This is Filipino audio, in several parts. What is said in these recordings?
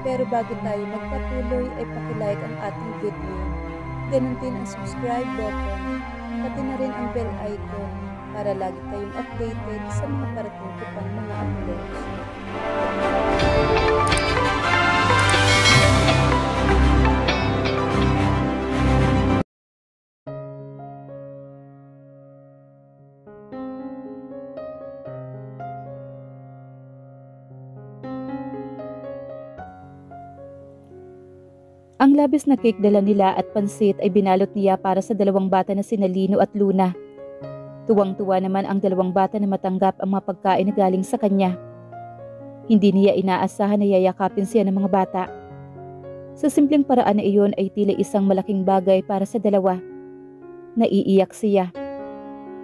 Pero bago tayo magpatuloy ay pakilike ang ating video. Ganun din ang subscribe button, pati na rin ang bell icon para lagi kayong updated sa mga parating ko pang mga uploads. Ang labis na cake dala nila at pansit ay binalot niya para sa dalawang bata na sina Lino at Luna. Tuwang-tuwa naman ang dalawang bata na matanggap ang mga pagkain na galing sa kanya. Hindi niya inaasahan na yayakapin siya ng mga bata. Sa simpleng paraan na iyon ay tila isang malaking bagay para sa dalawa. Naiiyak siya.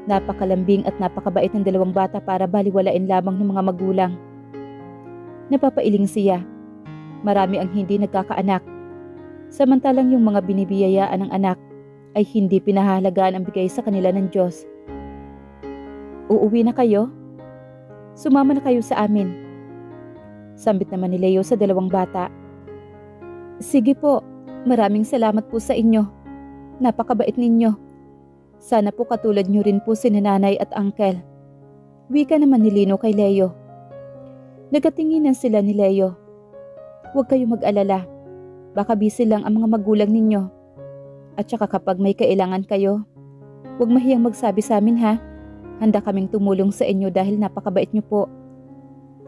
Napakalambing at napakabait ng dalawang bata para baliwalain lamang ng mga magulang. Napapailing siya. Marami ang hindi nagkakaanak. Samantalang yung mga binibiyayaan ng anak ay hindi pinahahalagaan ang bigay sa kanila ng Diyos. Uuwi na kayo? Sumama na kayo sa amin. Sambit naman ni Leo sa dalawang bata. Sige po, maraming salamat po sa inyo. Napakabait ninyo. Sana po katulad nyo rin po si nanay at uncle. Wika naman ni Lino kay Leo. Nagatinginan sila ni Leo. Huwag kayong mag-alala. Baka busy lang ang mga magulang ninyo. At saka kapag may kailangan kayo, huwag mahiyang magsabi sa amin ha. Handa kaming tumulong sa inyo dahil napakabait niyo po.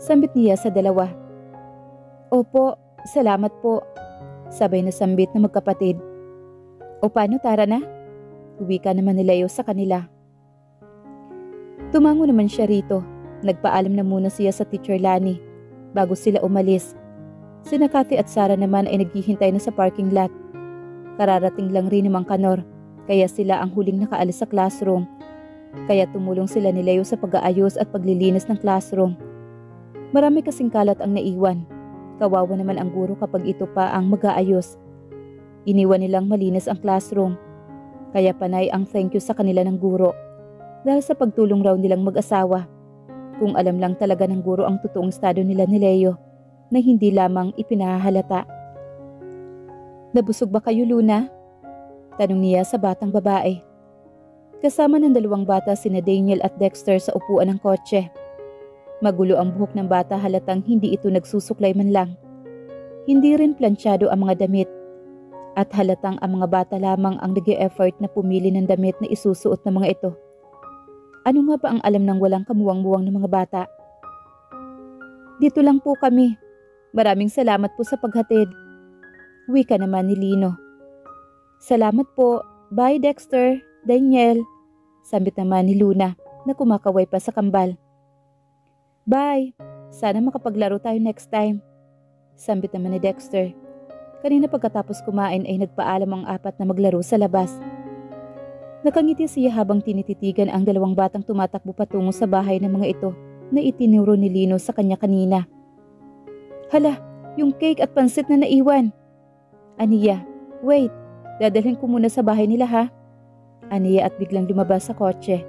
Sambit niya sa dalawa. Opo, salamat po. Sabay na sambit na magkapatid. O paano, tara na? Uwi ka naman ni Leo sa kanila. Tumango naman siya rito. Nagpaalam na muna siya sa Teacher Lani bago sila umalis. Sina Kathy at Sarah naman ay naghihintay na sa parking lot. Kararating lang rin ni Mang Kanor, kaya sila ang huling nakaalis sa classroom. Kaya tumulong sila ni Leo sa pag-aayos at paglilinis ng classroom. Marami kasing kalat ang naiwan. Kawawa naman ang guro kapag ito pa ang mag-aayos. Iniwan nilang malinis ang classroom. Kaya panay ang thank you sa kanila ng guro. Dahil sa pagtulong raw nilang mag-asawa. Kung alam lang talaga ng guro ang totoong estado nila ni Leo, na hindi lamang ipinahahalata. Nabusog ba kayo, Luna? Tanong niya sa batang babae. Kasama ng dalawang bata sina Daniel at Dexter sa upuan ng kotse. Magulo ang buhok ng bata, halatang hindi ito nagsusuklay man lang. Hindi rin plansyado ang mga damit. At halatang ang mga bata lamang ang nag-e-effort na pumili ng damit na isusuot ng mga ito. Ano nga ba ang alam ng walang kamuwang-muwang ng mga bata? Dito lang po kami. Maraming salamat po sa paghatid. Wika naman ni Lino. Salamat po. Bye Dexter, Daniel. Sambit naman ni Luna na kumakaway pa sa kambal. Bye. Sana makapaglaro tayo next time. Sambit naman ni Dexter. Kanina pagkatapos kumain ay nagpaalam ang apat na maglaro sa labas. Nakangiti siya habang tinititigan ang dalawang batang tumatakbo patungo sa bahay ng mga ito na itinuro ni Lino sa kanya kanina. Hala, yung cake at pansit na naiwan. Aniya, wait, dadalhin ko muna sa bahay nila ha. Aniya at biglang lumabas sa kotse.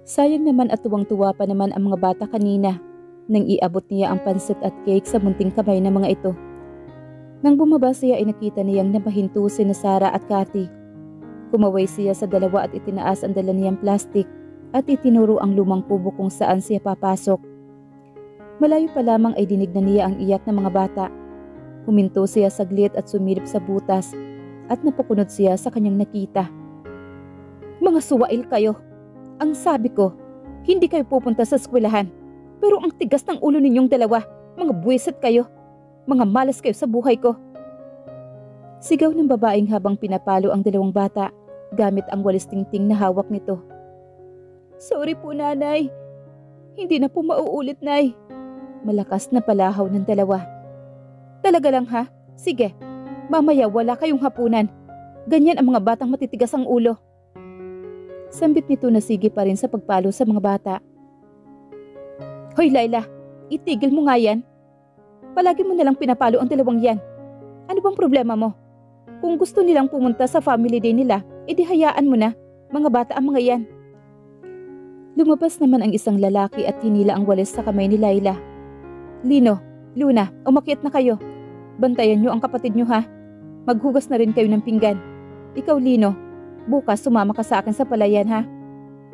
Sayang naman at tuwang-tuwa pa naman ang mga bata kanina nang iabot niya ang pansit at cake sa munting kamay ng mga ito. Nang bumaba siya ay nakita niyang napahinto si Sarah at Kathy. Kumaway siya sa dalawa at itinaas ang dala niyang plastic at itinuro ang lumang kubo kung saan siya papasok. Malayo pa lamang ay dinig na niya ang iyak ng mga bata. Huminto siya saglit at sumilip sa butas at napukunod siya sa kanyang nakita. Mga suwail kayo! Ang sabi ko, hindi kayo pupunta sa eskwelahan. Pero ang tigas ng ulo ninyong dalawa, mga buwisit kayo. Mga malas kayo sa buhay ko. Sigaw ng babaeng habang pinapalo ang dalawang bata gamit ang walis tingting na hawak nito. Sorry po nanay. Hindi na po mauulit nay. Malakas na palahaw ng dalawa. Talaga lang ha? Sige, mamaya wala kayong hapunan. Ganyan ang mga batang matitigas ang ulo. Sambit nito na sige pa rin sa pagpalo sa mga bata. Hoy Laila, itigil mo nga yan. Palagi mo nalang pinapalo ang dalawang yan. Ano bang problema mo? Kung gusto nilang pumunta sa family day nila, edi hayaan mo na. Mga bata ang mga yan. Lumabas naman ang isang lalaki at hinila ang walis sa kamay ni Laila. Lino, Luna, umakyat na kayo. Bantayan niyo ang kapatid niyo ha. Maghugas na rin kayo ng pinggan. Ikaw Lino, bukas sumama ka sa akin sa palayan ha.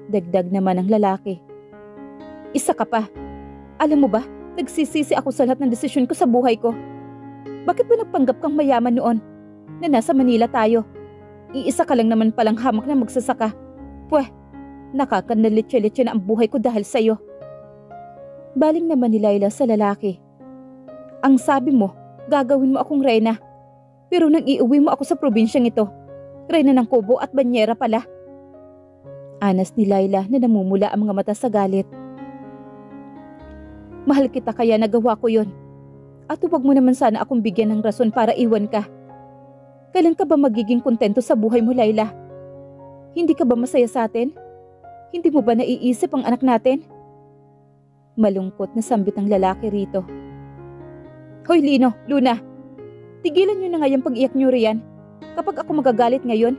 Dagdag naman ng lalaki. Isa ka pa. Alam mo ba, nagsisisi ako sa lahat ng desisyon ko sa buhay ko. Bakit ba nagpanggap kang mayaman noon? Na nasa Manila tayo. Iisa ka lang naman palang hamak na magsasaka. Pweh, nakakanalitse-litse na ang buhay ko dahil sa'yo. Baling naman ni Laila sa lalaki. Ang sabi mo, gagawin mo akong reyna. Pero nang iuwi mo ako sa probinsyang ito, reyna ng kubo at banyera pala. Anas ni Laila na namumula ang mga mata sa galit. Mahal kita kaya nagawa ko yon. At huwag mo naman sana akong bigyan ng rason para iwan ka. Kailan ka ba magiging kontento sa buhay mo, Laila? Hindi ka ba masaya sa atin? Hindi mo ba naiisip ang anak natin? Malungkot na sambit ang lalaki rito. Hoy Lino, Luna, tigilan nyo na nga yung pag-iyak nyo riyan. Kapag ako magagalit ngayon,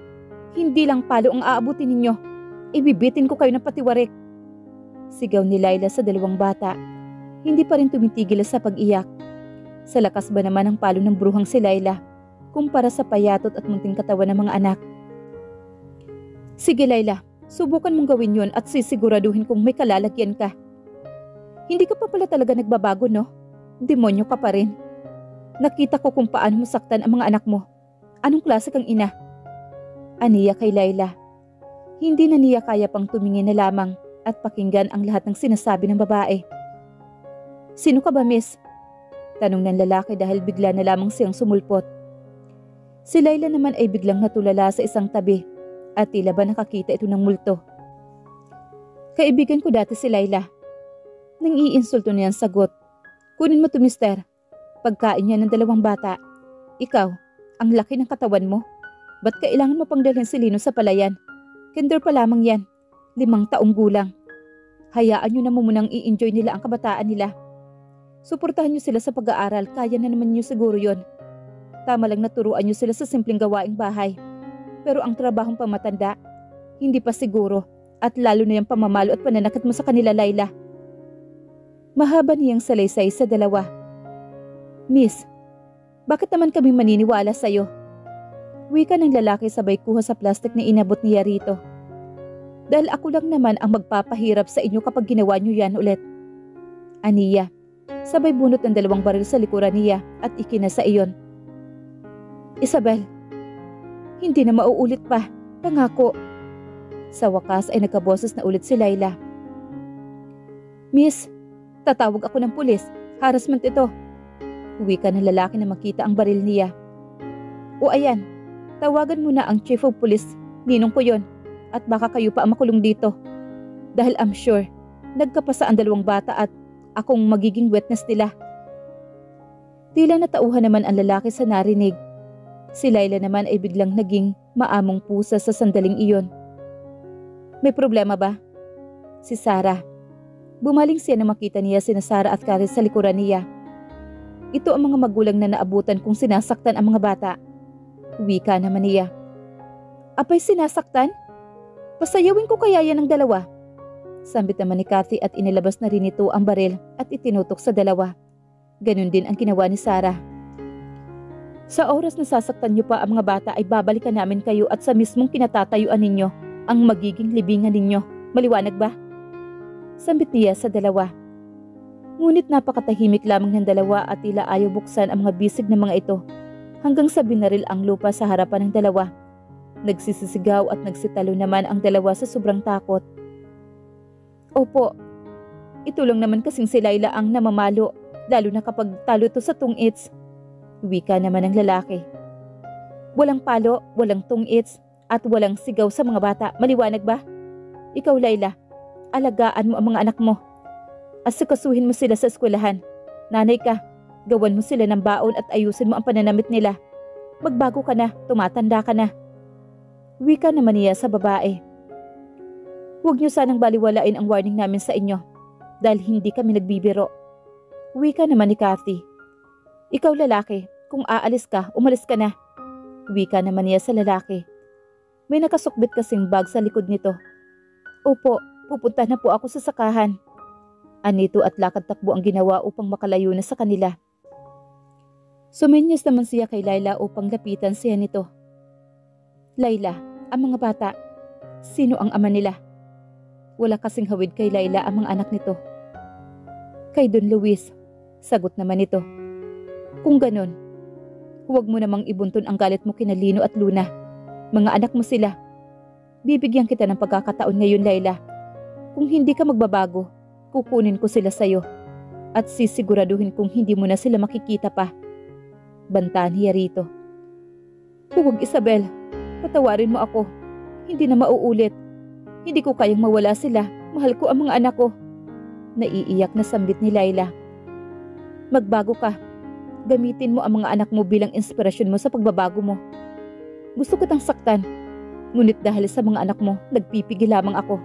hindi lang palo ang aabutin ninyo. Ibibitin ko kayo ng patiwarik. Sigaw ni Laila sa dalawang bata. Hindi pa rin tumitigil sa pag-iyak. Sa lakas ba naman ang palo ng bruhang si Laila kumpara sa payatot at munting katawan ng mga anak? Sige Laila, subukan mong gawin yon at sisiguraduhin kung may kalalagyan ka. Hindi ka pa pala talaga nagbabago, no? Demonyo ka pa rin. Nakita ko kung paano mo saktan ang mga anak mo. Anong klase kang ina? Aniya kay Laila. Hindi na niya kaya pang tumingin na lamang at pakinggan ang lahat ng sinasabi ng babae. Sino ka ba, miss? Tanong ng lalaki dahil bigla na lamang siyang sumulpot. Si Laila naman ay biglang natulala sa isang tabi at tila ba nakakita ito ng multo. Kaibigan ko dati si Laila. Nang iinsulto niya ang sagot. Kunin mo to, mister. Pagkain niya ng dalawang bata. Ikaw, ang laki ng katawan mo. Ba't kailangan mo pang dalhin si Lino sa palayan? Kinder pa lamang yan. 5 taong gulang. Hayaan nyo na mo munang i-enjoy nila ang kabataan nila. Suportahan nyo sila sa pag-aaral, kaya na naman nyo siguro yon. Tama lang naturuan nyo sila sa simpleng gawaing bahay. Pero ang trabahong pamatanda, hindi pa siguro. At lalo na yung pamamalo at pananakit mo sa kanila, Laila. Mahaba niyang salaysay sa dalawa. Miss, bakit naman kami maniniwala sa'yo? Wika ng lalaki sabay kuha sa plastic na inabot niya rito. Dahil ako lang naman ang magpapahirap sa inyo kapag ginawa niyo yan ulit. Aniya, sabay bunot ng 2 baril sa likuran niya at ikinasa iyon. Isabel, hindi na mauulit pa. Pangako. Sa wakas ay nagkaboses na ulit si Laila. Miss, tatawag ako ng pulis. Harassment ito. Wika ng lalaki na makita ang baril niya. O ayan, tawagan mo na ang chief of police. Ninong ko yon. At baka kayo pa ang makulong dito. Dahil I'm sure, nagkapasa ang 2 bata at akong magiging witness nila. Tila natauhan naman ang lalaki sa narinig. Si Laila naman ay biglang naging maamong pusa sa sandaling iyon. May problema ba? Si Sarah. Bumaling siya na makita niya sina Sarah at Karen sa likuran niya. Ito ang mga magulang na naabutan kung sinasaktan ang mga bata. Wika naman niya. Apay sinasaktan? Pasayawin ko kaya yan ng 2. Sambit naman ni Kathy at inilabas na rin ito ang baril at itinutok sa 2. Ganun din ang ginawa ni Sarah. Sa oras na sasaktan niyo pa ang mga bata ay babalikan namin kayo at sa mismong kinatatayuan ninyo ang magiging libingan ninyo. Maliwanag ba? Sambit niya sa 2. Ngunit napakatahimik lamang ng 2 at tila ayaw buksan ang mga bisig ng mga ito hanggang sa binaril ang lupa sa harapan ng 2. Nagsisisigaw at nagsitalo naman ang 2 sa sobrang takot. Opo, ito lang naman kasing si Laila ang namamalo, lalo na kapag talo ito sa tungits. Wika naman ng lalaki. Walang palo, walang tungits, at walang sigaw sa mga bata. Maliwanag ba? Ikaw, Laila, alagaan mo ang mga anak mo. Asikasuhin mo sila sa eskwelahan. Nanay ka, gawan mo sila ng baon at ayusin mo ang pananamit nila. Magbago ka na, tumatanda ka na. Wika naman niya sa babae. Huwag niyo sanang baliwalain ang warning namin sa inyo dahil hindi kami nagbibiro. Wika naman ni Kathy. Ikaw lalaki, kung aalis ka, umalis ka na. Wika naman niya sa lalaki. May nakasukbit kasing bag sa likod nito. Opo, pupunta na po ako sa sakahan. Anito at lakad takbo ang ginawa upang makalayo na sa kanila Sumenyas naman siya kay Laila upang lapitan siya nito. Laila, ang mga bata, sino ang ama nila? Wala kasing hawid kay Laila ang mga anak nito. Kay Don Luis, sagot naman nito. Kung ganon, huwag mo namang ibuntun ang galit mo kina Lino at Luna. Mga anak mo sila. Bibigyan kita ng pagkakataon ngayon, Laila. Kung hindi ka magbabago, kukunin ko sila sayo. At sisiguraduhin kung hindi mo na sila makikita pa. Banta niya rito. Huwag, Isabel. Patawarin mo ako. Hindi na mauulit. Hindi ko kayang mawala sila. Mahal ko ang mga anak ko. Naiiyak na sambit ni Laila. Magbago ka. Gamitin mo ang mga anak mo bilang inspirasyon mo sa pagbabago mo. Gusto kitang saktan. Ngunit dahil sa mga anak mo, nagpipigil lamang ako.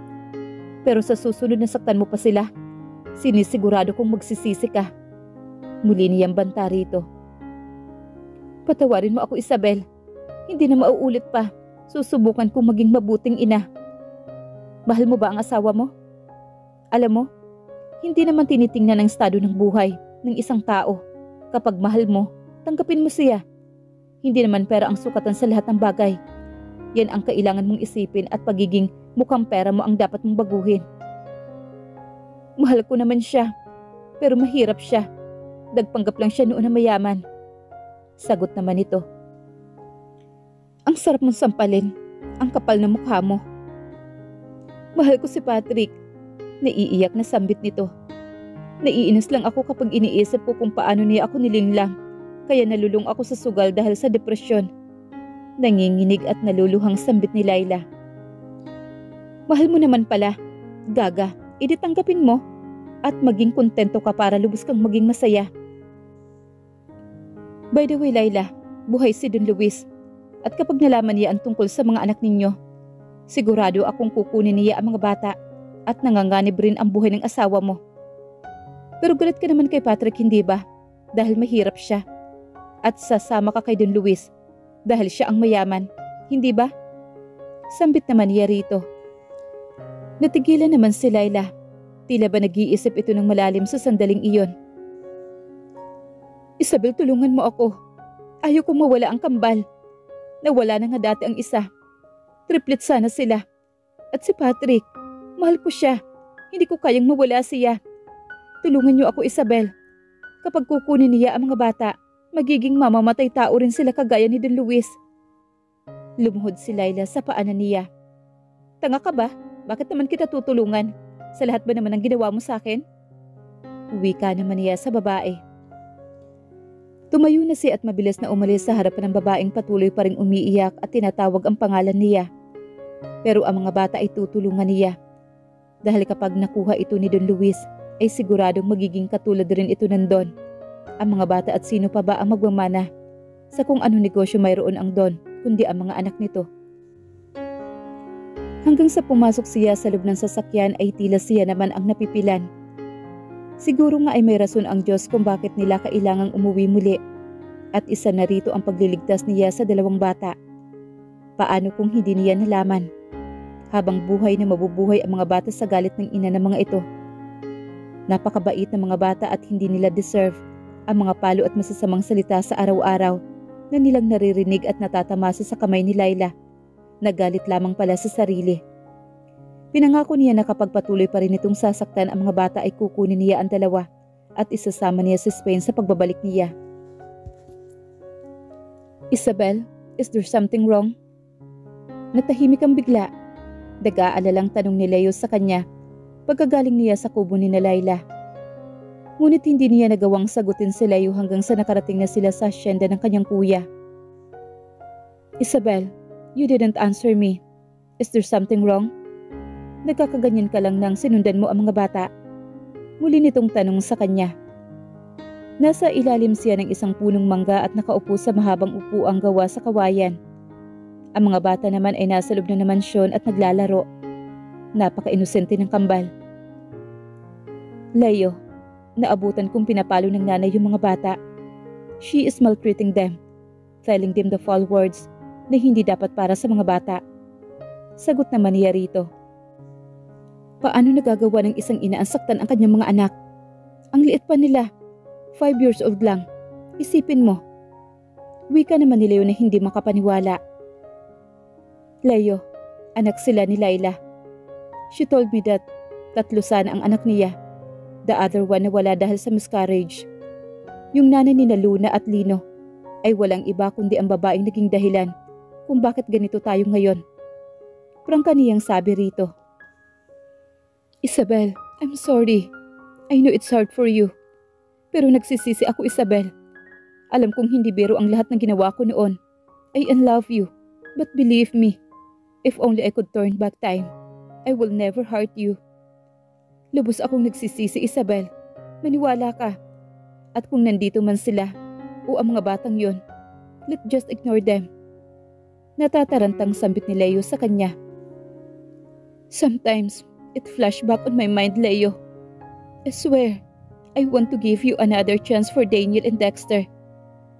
Pero sa susunod na saktan mo pa sila, sinisigurado kong magsisisi ka. Muli niyang banta rito. Patawarin mo ako, Isabel. Hindi na mauulit pa. Susubukan kong maging mabuting ina. Mahal mo ba ang asawa mo? Alam mo, hindi naman tinitingnan ang estado ng buhay ng isang tao. Kapag mahal mo, tanggapin mo siya. Hindi naman pera ang sukatan sa lahat ng bagay. Yan ang kailangan mong isipin at pagiging mukhang pera mo ang dapat mong baguhin. Mahal ko naman siya, pero mahirap siya. Nagpanggap lang siya noon na mayaman. Sagot naman ito. Ang sarap mong sampalin, ang kapal na mukha mo. Mahal ko si Patrick. Naiiyak na sambit nito. Naiinis lang ako kapag iniisip ko kung paano niya ako nilinlang. Kaya nalulung ako sa sugal dahil sa depresyon. Nanginginig at naluluhang sambit ni Laila. Mahal mo naman pala. Gaga, tanggapin mo. At maging kontento ka para lubos kang maging masaya. By the way, Laila, buhay si Don Luis. At kapag nalaman niya ang tungkol sa mga anak ninyo, sigurado akong kukunin niya ang mga bata at nanganganib rin ang buhay ng asawa mo. Pero galit ka naman kay Patrick, hindi ba? Dahil mahirap siya. At sasama ka kay Don Luis dahil siya ang mayaman, hindi ba? Sambit naman niya rito. Natigilan naman si Laila. Tila ba nag-iisip ito ng malalim sa sandaling iyon. Isabel, tulungan mo ako. Ayaw kong mawala ang kambal. Nawala na nga dati ang isa. Triplet sana sila. At si Patrick, mahal ko siya. Hindi ko kayang mawala siya. Tulungan niyo ako, Isabel. Kapag kukunin niya ang mga bata, magiging mamamatay tao rin sila kagaya ni Don Luis. Lumuhod si Laila sa paanan niya. Tanga ka ba? Bakit naman kita tutulungan? Sa lahat ba naman ang ginawa mo sa akin? Uwi ka naman niya sa babae. Tumayo na siya at mabilis na umalis sa harapan ng babaeng patuloy pa ring umiiyak at tinatawag ang pangalan niya. Pero ang mga bata ay tutulungan niya. Dahil kapag nakuha ito ni Don Luis, ay siguradong magiging katulad rin ito ng Don. Ang mga bata at sino pa ba ang magmamana sa kung anong negosyo mayroon ang Don, kundi ang mga anak nito. Hanggang sa pumasok siya sa loob ng sasakyan ay tila siya naman ang napipilan. Siguro nga ay may rason ang Diyos kung bakit nila kailangang umuwi muli. At isa na rito ang pagliligtas niya sa dalawang bata. Paano kung hindi niya nalaman? Habang buhay na mabubuhay ang mga bata sa galit ng ina ng mga ito. Napakabait ng mga bata at hindi nila deserve ang mga palo at masasamang salita sa araw-araw na nilang naririnig at natatamasa sa kamay ni Laila. Nagalit lamang pala sa sarili. Pinangako niya na kapag patuloy pa rin itong sasaktan ang mga bata ay kukunin niya ang dalawa at isasama niya sa Spain sa pagbabalik niya. Isabel, is there something wrong? Natahimik ang bigla. Nag-aalalang tanong ni Leo sa kanya pagkagaling niya sa kubo ni Laila. Ngunit hindi niya nagawang sagutin si Leo hanggang sa nakarating na sila sa asyenda ng kanyang kuya. Isabel, you didn't answer me. Is there something wrong? Nagkakaganyan ka lang nang sinundan mo ang mga bata. Muli nitong tanong sa kanya. Nasa ilalim siya ng isang punong mangga at nakaupo sa mahabang upuang gawa sa kawayan. Ang mga bata naman ay nasa loob ng mansyon at naglalaro. Napaka-inosente ng kambal. Leo, naabutan kong pinapalo ng nanay yung mga bata. She is maltreating them, telling them the foul words na hindi dapat para sa mga bata. Sagot naman niya rito. Paano nagagawa ng isang ina ang saktan ang kanyang mga anak? Ang liit pa nila. 5 years old lang. Isipin mo, Wika naman ni Leo na hindi makapaniwala. Leo, anak sila ni Layla. She told me that 3 sana ang anak niya. The other one nawala dahil sa miscarriage. Yung nanay ni na Luna at Lino ay walang iba kundi ang babaeng naging dahilan kung bakit ganito tayo ngayon. Prangka niyang sabi rito. Isabel, I'm sorry. I know it's hard for you. Pero nagsisisi ako, Isabel. Alam kong hindi biro ang lahat ng ginawa ko noon. I unlove you. But believe me, if only I could turn back time, I will never hurt you. Lubos akong nagsisisi, Isabel. Maniwala ka. At kung nandito man sila o ang mga batang yon, let's just ignore them. Natatarantang sambit ni Leo sa kanya. Sometimes, it flashed back on my mind, Leo. I swear, I want to give you another chance for Daniel and Dexter,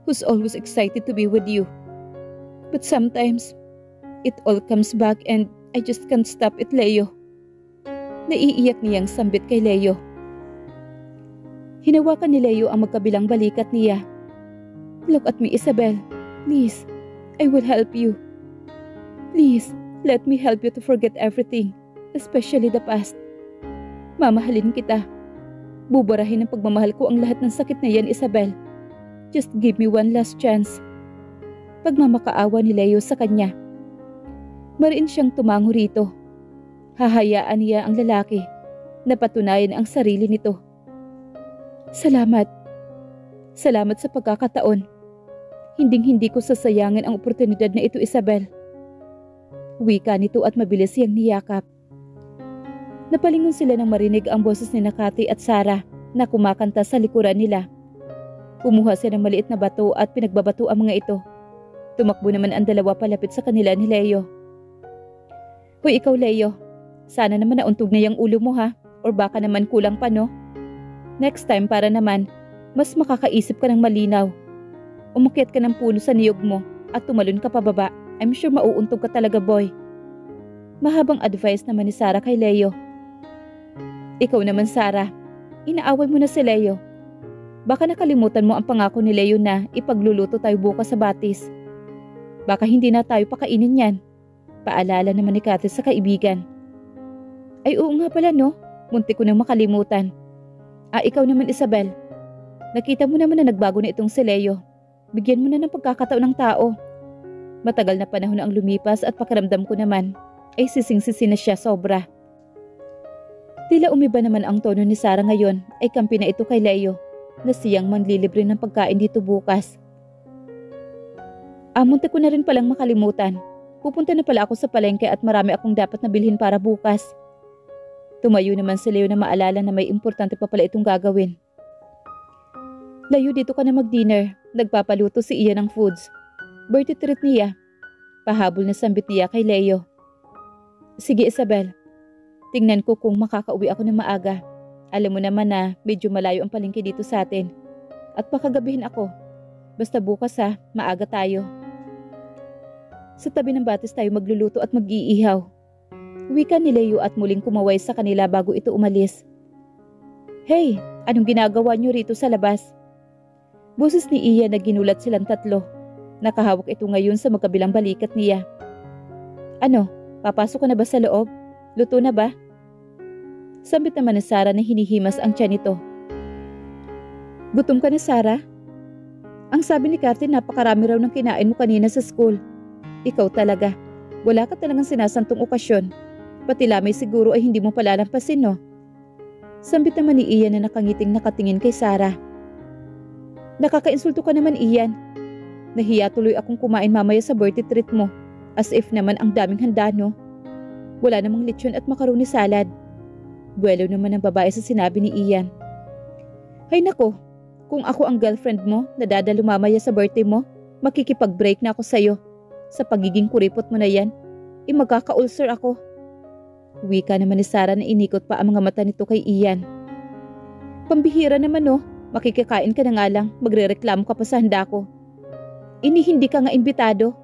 who's always excited to be with you. But sometimes, it all comes back and I just can't stop it, Leo. Naiiyak niyang sambit kay Leo. Hinawakan ni Leo ang magkabilang balikat niya. Look at me, Isabel. Please, I will help you. Please, let me help you to forget everything, especially the past. Mamahalin kita. Buburahin ng pagmamahal ko ang lahat ng sakit na yan, Isabel. Just give me one last chance. Pagmamakaawa ni Leo sa kanya. Mariin siyang tumango rito. Hahayaan niya ang lalaki na patunayan ang sarili nito. Salamat. Salamat sa pagkakataon. Hinding-hindi ko sasayangin ang oportunidad na ito, Isabel. Wika nito at mabilis siyang niyakap. Napalingon sila nang marinig ang boses ni Nakati at Sarah na kumakanta sa likuran nila. Kumuha siya ng maliit na bato at pinagbabato ang mga ito. Tumakbo naman ang dalawa palapit sa kanila ni Leo. Hoy ikaw, Leo. Sana naman nauntog na yung ulo mo ha, or baka naman kulang pa no? Next time para naman, mas makakaisip ka ng malinaw. Umakyat ka ng puno sa niyog mo at tumalon ka pababa. I'm sure mauuntog ka talaga, boy. Mahabang advice naman ni Sarah kay Leo. Ikaw naman, Sarah. Inaaway mo na si Leo. Baka nakalimutan mo ang pangako ni Leo na ipagluluto tayo bukas sa batis. Baka hindi na tayo pakainin yan. Paalala naman ni Kathy sa kaibigan. Ay oo nga pala no, muntik ko nang makalimutan. Ikaw naman, Isabel. Nakita mo naman na nagbago na itong si Leo. Bigyan mo na ng pagkakataon ng tao. Matagal na panahon ang lumipas at pakiramdam ko naman ay sising-sisi na siya sobra. Tila umiba naman ang tono ni Sarah ngayon ay kampi na ito kay Leo na siyang manglilibre ng pagkain dito bukas. Muntik ko na rin palang makalimutan. Pupunta na pala ako sa palengke at marami akong dapat na bilhin para bukas. Tumayo naman si Leo na maalala na may importante pa pala itong gagawin. Layo, dito ka na mag-dinner. Nagpapaluto si Ian ng foods. Birthday treat niya. Pahabol na sambit niya kay Leo. Sige, Isabel. Tingnan ko kung makakauwi ako ng maaga. Alam mo naman na medyo malayo ang palengke dito sa atin. At pakagabihin ako. Basta bukas ha, maaga tayo. Sa tabi ng batis tayo magluluto at mag-iihaw. Wika ni Leo at muling kumaway sa kanila bago ito umalis. Hey, anong ginagawa niyo rito sa labas? Boses ni Ian na ginulat silang tatlo. Nakahawak ito ngayon sa magkabilang balikat niya. Ano, papasok ka na ba sa loob? Luto na ba? Sambit naman ni Sarah na hinihimas ang tiyan nito. Gutom ka na, Sarah? Ang sabi ni Kathy, napakarami raw ng kinain mo kanina sa school. Ikaw talaga. Wala ka talagang sinasantong okasyon. Pati lamay siguro ay hindi mo palalampasin, no? Sambit naman ni Ian na nakangiting nakatingin kay Sarah. Nakakainsulto ka naman, Ian. Nahiya tuloy akong kumain mamaya sa birthday treat mo. As if naman ang daming handa, no? Wala namang lechon at macaroni salad. Buwelo naman ang babae sa sinabi ni Ian. Hay nako, kung ako ang girlfriend mo na dadalo mamaya sa birthday mo, makikipag-break na ako sa'yo. Sa pagiging kuripot mo na yan, magkaka-ulcer ako. Wika naman ni Sarah na inikot pa ang mga mata nito kay Ian. Pambihira naman no, makikikain ka na nga lang, magrereklamo ka pa sa handa ko. Hindi ka nga imbitado.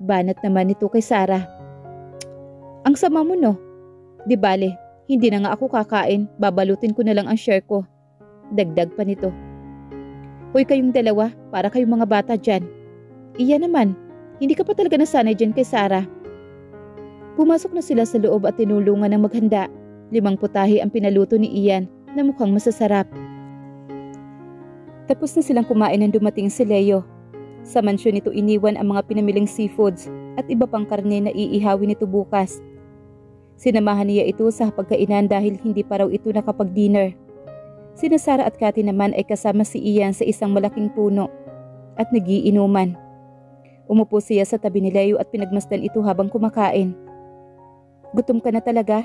Banat naman nito kay Sarah. Ang sama mo no. Di bale, hindi na nga ako kakain, babalutin ko na lang ang share ko. Dagdag pa nito. Hoy kayong dalawa, para kayong mga bata dyan. Iyan naman, hindi ka pa talaga nasanay dyan kay Sarah. Pumasok na sila sa loob at tinulungan ng maghanda. 5 putahe ang pinaluto ni Ian na mukhang masasarap. Tapos na silang kumain nang dumating si Leo. Sa mansyon nito iniwan ang mga pinamiling seafoods at iba pang karne na iihawin nito bukas. Sinamahan niya ito sa pagkainan dahil hindi pa raw ito nakapag-dinner. Sina Sarah at Cathy naman ay kasama si Ian sa isang malaking puno at nagiinuman. Umupo siya sa tabi ni Leo at pinagmasdan ito habang kumakain. Gutom ka na talaga?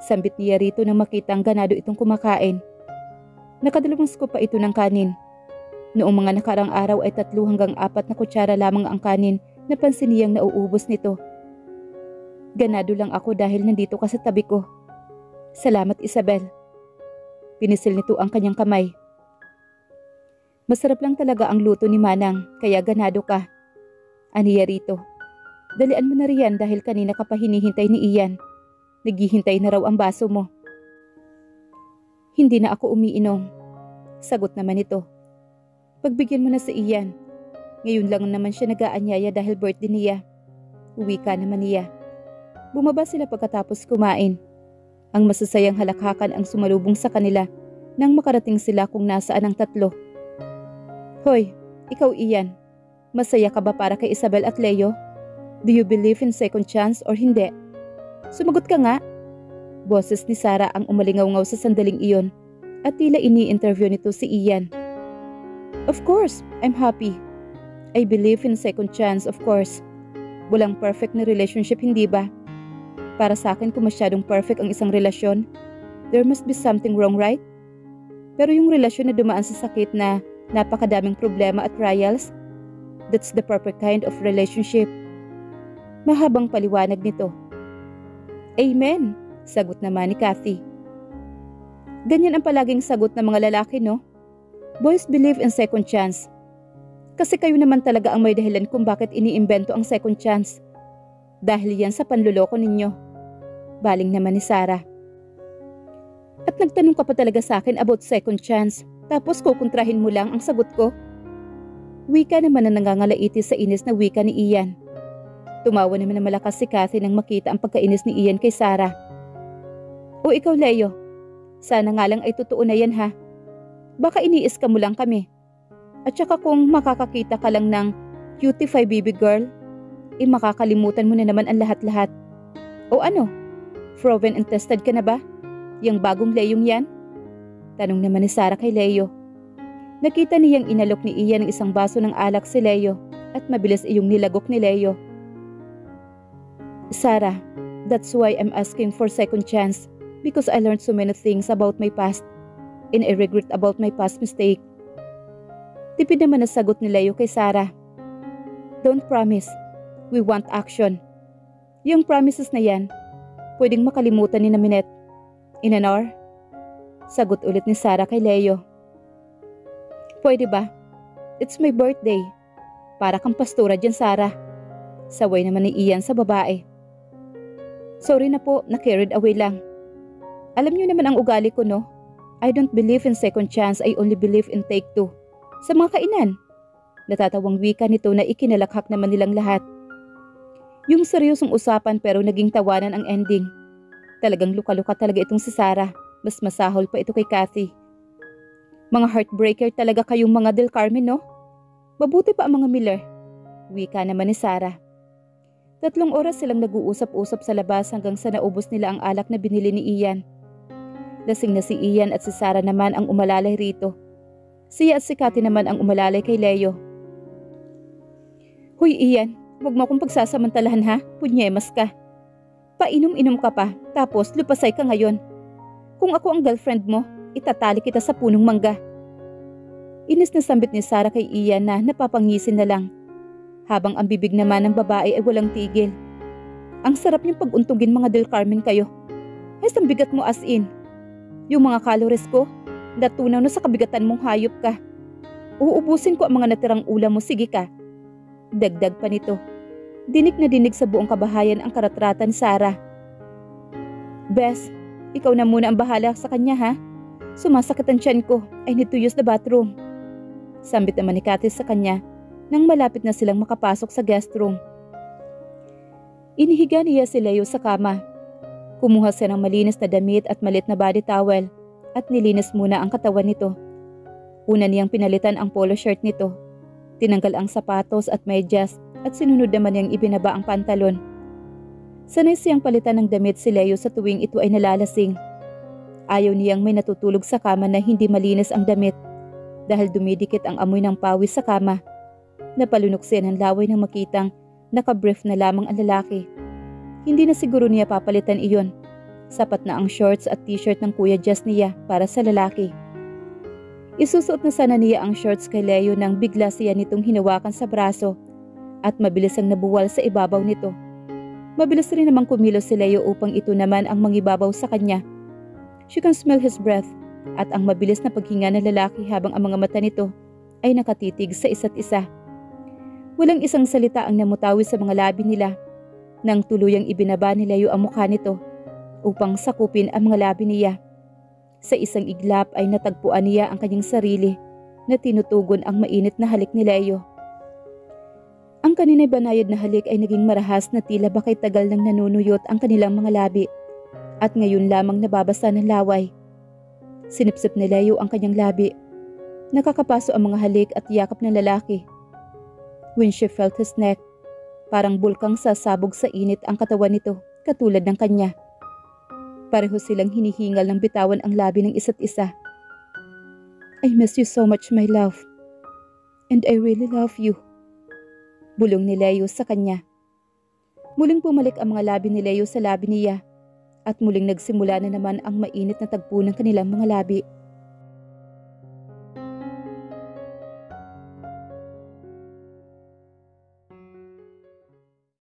Sambit niya rito nang makitang ganado itong kumakain. Nakadalawang scoop pa ito ng kanin. Noong mga nakarang araw ay 3 hanggang 4 na kutsara lamang ang kanin na pansin niyang nauubos nito. Ganado lang ako dahil nandito ka sa tabi ko. Salamat, Isabel. Pinisil nito ang kanyang kamay. Masarap lang talaga ang luto ni Manang, kaya ganado ka. Aniya rito. Dalian mo na riyan dahil kanina ka pa hinihintay ni Ian. Naghihintay na raw ang baso mo. Hindi na ako umiinom. Sagot naman ito. Pagbigyan mo na si Ian. Ngayon lang naman siya nag-aanyaya dahil birthday niya. Uwi ka naman niya. Bumaba sila pagkatapos kumain. Ang masasayang halakhakan ang sumalubong sa kanila nang makarating sila kung nasaan ang 3. Hoy, ikaw Ian. Masaya ka ba para kay Isabel at Leo? Do you believe in second chance or hindi? Sumagot ka nga. Boses ni Sarah ang umalingaw-ngaw sa sandaling iyon at tila ini-interview nito si Ian. Of course, I'm happy. I believe in second chance, of course. Walang perfect na relationship, hindi ba? Para sa akin kung masyadong perfect ang isang relasyon, there must be something wrong, right? Pero yung relasyon na dumaan sa sakit na napakadaming problema at trials, that's the perfect kind of relationship. Mahabang paliwanag nito. Amen, sagot naman ni Cathy. Ganyan ang palaging sagot ng mga lalaki, no? Boys believe in second chance. Kasi kayo naman talaga ang may dahilan kung bakit iniimbento ang second chance. Dahil yan sa panluloko ninyo. Baling naman ni Sarah. At nagtanong ka pa talaga sa akin about second chance, tapos kukontrahin mo lang ang sagot ko? Wika naman na nangangalaiti sa inis na wika ni Ian. Tumawa naman na malakas si Cathy nang makita ang pagkainis ni Ian kay Sarah. O ikaw Leo, sana nga lang ay totoo na yan ha. Baka iniis ka mo lang kami. At saka kung makakakita ka lang ng cutie-pie baby girl, makakalimutan mo na naman ang lahat-lahat. O ano? Proven and tested ka na ba? Yang bagong Leong yan? Tanong naman ni Sarah kay Leo. Nakita niyang inalok ni Ian ng isang baso ng alak si Leo at mabilis iyong nilagok ni Leo. Sarah, that's why I'm asking for second chance because I learned so many things about my past and I regret about my past mistake. Tipid naman na sagot ni Leo kay Sarah. Don't promise. We want action. Yung promises na yan, pwedeng makalimutan ni Minette. In an hour? Sagot ulit ni Sarah kay Leo. Pwede ba? It's my birthday. Para kang pastora dyan, Sarah. Saway naman ni Ian sa babae. Sorry na po, na-carried away lang. Alam niyo naman ang ugali ko, no? I don't believe in second chance, I only believe in take two. Sa mga kainan. Natatawang wika nito na ikinalakhak naman nilang lahat. Yung seryosong usapan pero naging tawanan ang ending. Talagang luka-luka talaga itong si Sarah. Mas masahol pa ito kay Cathy. Mga heartbreaker talaga kayong mga Del Carmen, no? Mabuti pa ang mga Miller. Wika naman ni Sarah. 3 oras silang nag-uusap-usap sa labas hanggang sa naubos nila ang alak na binili ni Ian. Lasing na si Ian at si Sarah naman ang umalalay rito. Siya at si Cathy naman ang umalalay kay Leo. Hoy Ian, huwag mo akong pagsasamantalahan ha, punyemas ka. Painom-inom ka pa, tapos lupasay ka ngayon. Kung ako ang girlfriend mo, itatali kita sa punong mangga. Inis na sambit ni Sarah kay Ian na napapangisin na lang. Habang ang bibig naman ng babae ay walang tigil. Ang sarap niyong pag-untugin mga Del Carmen kayo. Ay, ang bigat mo as in. Yung mga calories ko, natunaw na sa kabigatan mong hayop ka. Uubusin ko ang mga natirang ulam mo, sige ka. Dagdag pa nito. Dinig na dinig sa buong kabahayan ang karatratan ni Sarah. Bes, ikaw na muna ang bahala sa kanya ha. Sumasakit ang tiyan ko. I need to use the bathroom. Sambit naman ni Cathy sa kanya. nang malapit na silang makapasok sa guest room. Inihiga niya si Leo sa kama. Kumuha siya ng malinis na damit at malit na body towel at nilinis muna ang katawan nito. Una niyang pinalitan ang polo shirt nito. Tinanggal ang sapatos at medyas at sinunod naman niyang ibinaba ang pantalon. Sanay siyang palitan ng damit si Leo sa tuwing ito ay nalalasing. Ayaw niyang may natutulog sa kama na hindi malinis ang damit dahil dumidikit ang amoy ng pawis sa kama. Napalunok siya ng laway nang makitang nakabrief na lamang ang lalaki. Hindi na siguro niya papalitan iyon. Sapat na ang shorts at t-shirt ng Kuya Jess niya para sa lalaki. Isusuot na sana niya ang shorts kay Leo nang bigla siya nitong hinawakan sa braso at mabilis ang nabuwal sa ibabaw nito. Mabilis rin namang kumilos si Leo upang ito naman ang mangibabaw sa kanya. She can smell his breath at ang mabilis na paghinga ng lalaki habang ang mga mata nito ay nakatitig sa isa't isa. Walang isang salita ang namutawi sa mga labi nila nang tuluyang ibinaba ni Leo ang mukha nito upang sakupin ang mga labi niya. Sa isang iglap ay natagpuan niya ang kanyang sarili na tinutugon ang mainit na halik ni Leo. Ang kanina'y banayad na halik ay naging marahas na tila bakay tagal nang nanunuyot ang kanilang mga labi at ngayon lamang nababasa ng laway. Sinipsip ni Leo ang kanyang labi. Nakakapaso ang mga halik at yakap ng lalaki. When she felt his neck, parang bulkang sasabog sa init ang katawan nito katulad ng kanya. Pareho silang hinihingal ng bitawan ang labi ng isa't isa. I miss you so much, my love. And I really love you. Bulong ni Leo sa kanya. Muling pumalik ang mga labi ni Leo sa labi niya at muling nagsimula na naman ang mainit na tagpo ng kanilang mga labi.